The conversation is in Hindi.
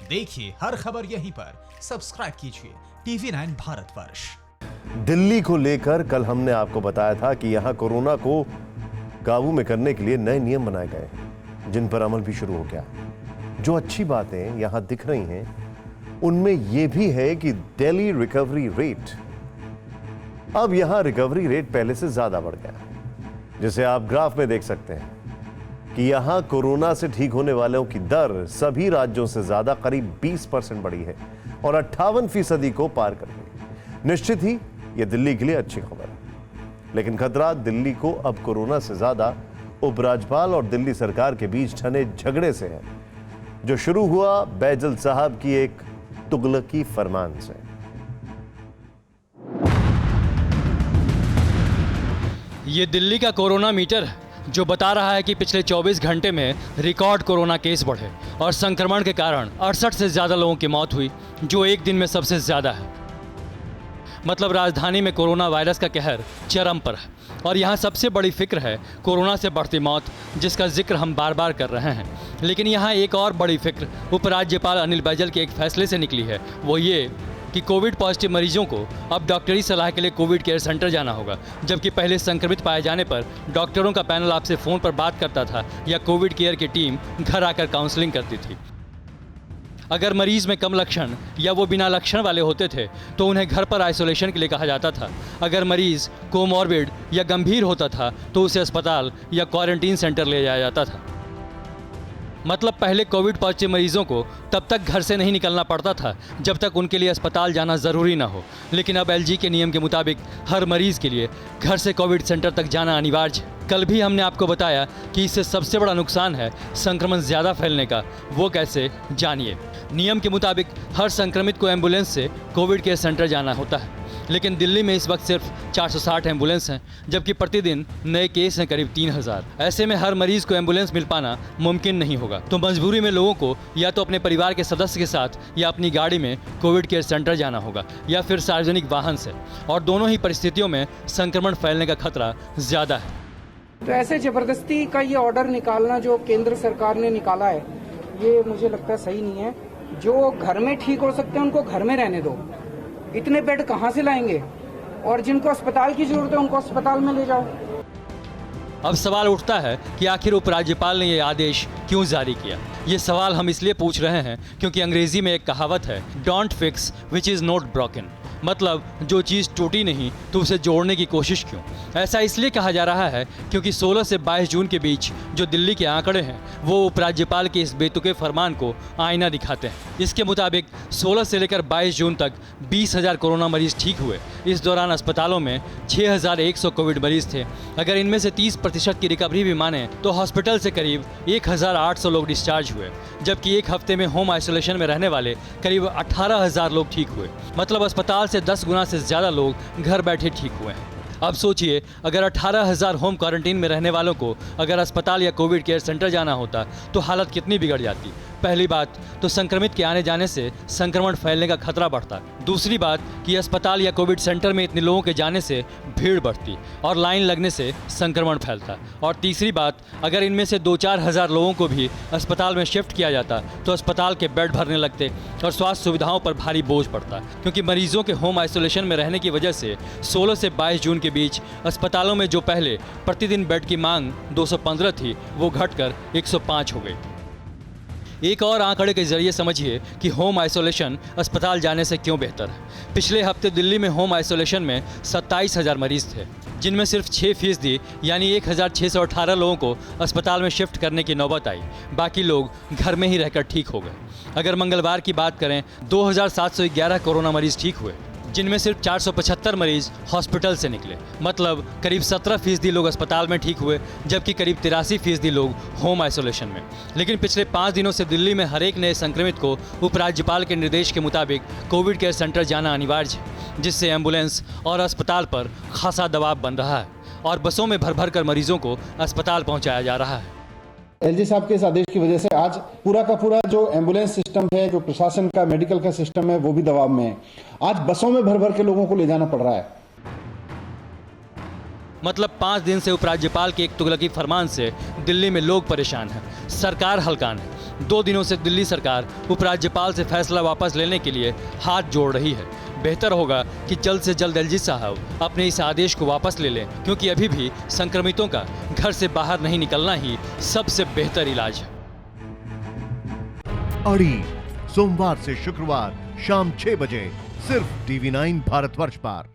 देखिए हर खबर यहीं पर, सब्सक्राइब कीजिए TV9 भारतवर्ष। दिल्ली को लेकर कल हमने आपको बताया था कि यहां कोरोना को काबू में करने के लिए नए नियम बनाए गए हैं, जिन पर अमल भी शुरू हो गया। जो अच्छी बातें यहां दिख रही हैं उनमें यह भी है कि दिल्ली रिकवरी रेट, अब यहां रिकवरी रेट पहले से ज्यादा बढ़ गया, जिसे आप ग्राफ में देख सकते हैं कि यहां कोरोना से ठीक होने वालों की दर सभी राज्यों से ज्यादा करीब 20% बढ़ी है और 58% को पार कर गई। निश्चित ही यह दिल्ली के लिए अच्छी खबर है, लेकिन खतरा दिल्ली को अब कोरोना से ज्यादा उपराज्यपाल और दिल्ली सरकार के बीच ठने झगड़े से है, जो शुरू हुआ बैजल साहब की एक तुगलकी फरमान से। ये दिल्ली का कोरोना मीटर है जो बता रहा है कि पिछले 24 घंटे में रिकॉर्ड कोरोना केस बढ़े और संक्रमण के कारण 68 से ज़्यादा लोगों की मौत हुई, जो एक दिन में सबसे ज़्यादा है। मतलब राजधानी में कोरोना वायरस का कहर चरम पर है और यहाँ सबसे बड़ी फिक्र है कोरोना से बढ़ती मौत, जिसका जिक्र हम बार बार कर रहे हैं। लेकिन यहाँ एक और बड़ी फिक्र उपराज्यपाल अनिल बैजल के एक फैसले से निकली है, वो ये कि कोविड पॉजिटिव मरीजों को अब डॉक्टरी सलाह के लिए कोविड केयर सेंटर जाना होगा, जबकि पहले संक्रमित पाए जाने पर डॉक्टरों का पैनल आपसे फ़ोन पर बात करता था या कोविड केयर की टीम घर आकर काउंसलिंग करती थी। अगर मरीज में कम लक्षण या वो बिना लक्षण वाले होते थे तो उन्हें घर पर आइसोलेशन के लिए कहा जाता था। अगर मरीज कोमॉर्बिड या गंभीर होता था तो उसे अस्पताल या क्वारंटीन सेंटर ले जाया जाता था। मतलब पहले कोविड पॉजिटिव मरीजों को तब तक घर से नहीं निकलना पड़ता था जब तक उनके लिए अस्पताल जाना ज़रूरी ना हो, लेकिन अब एलजी के नियम के मुताबिक हर मरीज़ के लिए घर से कोविड सेंटर तक जाना अनिवार्य है। कल भी हमने आपको बताया कि इससे सबसे बड़ा नुकसान है संक्रमण ज़्यादा फैलने का। वो कैसे, जानिए। नियम के मुताबिक हर संक्रमित को एम्बुलेंस से कोविड केयर सेंटर जाना होता है, लेकिन दिल्ली में इस वक्त सिर्फ 460 एम्बुलेंस हैं, जबकि प्रतिदिन नए केस हैं करीब 3000। ऐसे में हर मरीज को एम्बुलेंस मिल पाना मुमकिन नहीं होगा, तो मजबूरी में लोगों को या तो अपने परिवार के सदस्य के साथ या अपनी गाड़ी में कोविड केयर सेंटर जाना होगा या फिर सार्वजनिक वाहन से, और दोनों ही परिस्थितियों में संक्रमण फैलने का खतरा ज़्यादा है। तो ऐसे जबरदस्ती का ये ऑर्डर निकालना जो केंद्र सरकार ने निकाला है, ये मुझे लगता है सही नहीं है। जो घर में ठीक हो सकते हैं उनको घर में रहने दो, इतने बेड कहाँ से लाएंगे, और जिनको अस्पताल की जरूरत है उनको अस्पताल में ले जाओ। अब सवाल उठता है कि आखिर उपराज्यपाल ने ये आदेश क्यों जारी किया। ये सवाल हम इसलिए पूछ रहे हैं क्योंकि अंग्रेजी में एक कहावत है, don't fix which is not broken. मतलब जो चीज़ टूटी नहीं तो उसे जोड़ने की कोशिश क्यों। ऐसा इसलिए कहा जा रहा है क्योंकि 16 से 22 जून के बीच जो दिल्ली के आंकड़े हैं वो उपराज्यपाल के इस बेतुके फरमान को आईना दिखाते हैं। इसके मुताबिक 16 से लेकर 22 जून तक 20,000 कोरोना मरीज ठीक हुए। इस दौरान अस्पतालों में 6,100 कोविड मरीज थे। अगर इनमें से 30% की रिकवरी भी माने तो हॉस्पिटल से करीब 1,800 लोग डिस्चार्ज हुए, जबकि एक हफ्ते में होम आइसोलेशन में रहने वाले करीब 18,000 लोग ठीक हुए। मतलब अस्पताल से 10 गुना से ज़्यादा लोग घर बैठे ठीक हुए हैं। अब सोचिए, अगर 18,000 होम क्वारंटीन में रहने वालों को अगर अस्पताल या कोविड केयर सेंटर जाना होता तो हालत कितनी बिगड़ जाती। पहली बात तो संक्रमित के आने जाने से संक्रमण फैलने का खतरा बढ़ता। दूसरी बात कि अस्पताल या कोविड सेंटर में इतने लोगों के जाने से भीड़ बढ़ती और लाइन लगने से संक्रमण फैलता। और तीसरी बात, अगर इनमें से 2-4 हज़ार लोगों को भी अस्पताल में शिफ्ट किया जाता तो अस्पताल के बेड भरने लगते और स्वास्थ्य सुविधाओं पर भारी बोझ पड़ता, क्योंकि मरीजों के होम आइसोलेशन में रहने की वजह से 16 से 22 जून के बीच अस्पतालों में जो पहले प्रतिदिन बेड की मांग 215 थी वो घटकर 105 हो गई। एक और आंकड़े के जरिए समझिए कि होम आइसोलेशन अस्पताल जाने से क्यों बेहतर है। पिछले हफ्ते दिल्ली में होम आइसोलेशन में 27,000 मरीज थे, जिनमें सिर्फ 6% यानी 1,618 लोगों को अस्पताल में शिफ्ट करने की नौबत आई। बाकी लोग घर में ही रहकर ठीक हो गए। अगर मंगलवार की बात करें, 2,711 कोरोना मरीज ठीक हुए, जिनमें सिर्फ 475 मरीज हॉस्पिटल से निकले। मतलब करीब 17% लोग अस्पताल में ठीक हुए, जबकि करीब 83% लोग होम आइसोलेशन में। लेकिन पिछले 5 दिनों से दिल्ली में हर एक नए संक्रमित को उपराज्यपाल के निर्देश के मुताबिक कोविड केयर सेंटर जाना अनिवार्य है, जिससे एम्बुलेंस और अस्पताल पर खासा दबाव बन रहा है और बसों में भर भर कर मरीजों को अस्पताल पहुँचाया जा रहा है। एलजी साहब के इस आदेश की वजह से आज पूरा का पूरा जो एम्बुलेंस सिस्टम है, जो प्रशासन का मेडिकल का सिस्टम है, वो भी दबाव में है। आज बसों में भर भर के लोगों को ले जाना पड़ रहा है। मतलब 5 दिन से उपराज्यपाल के एक तुगलकी फरमान से दिल्ली में लोग परेशान हैं, सरकार हलकान है। 2 दिनों से दिल्ली सरकार उपराज्यपाल से फैसला वापस लेने के लिए हाथ जोड़ रही है। बेहतर होगा कि जल्द से जल्द एलजी साहब अपने इस आदेश को वापस ले लें, क्योंकि अभी भी संक्रमितों का घर से बाहर नहीं निकलना ही सबसे बेहतर इलाज है। अड़ी सोमवार से शुक्रवार शाम 6 बजे सिर्फ TV9 भारतवर्ष पर।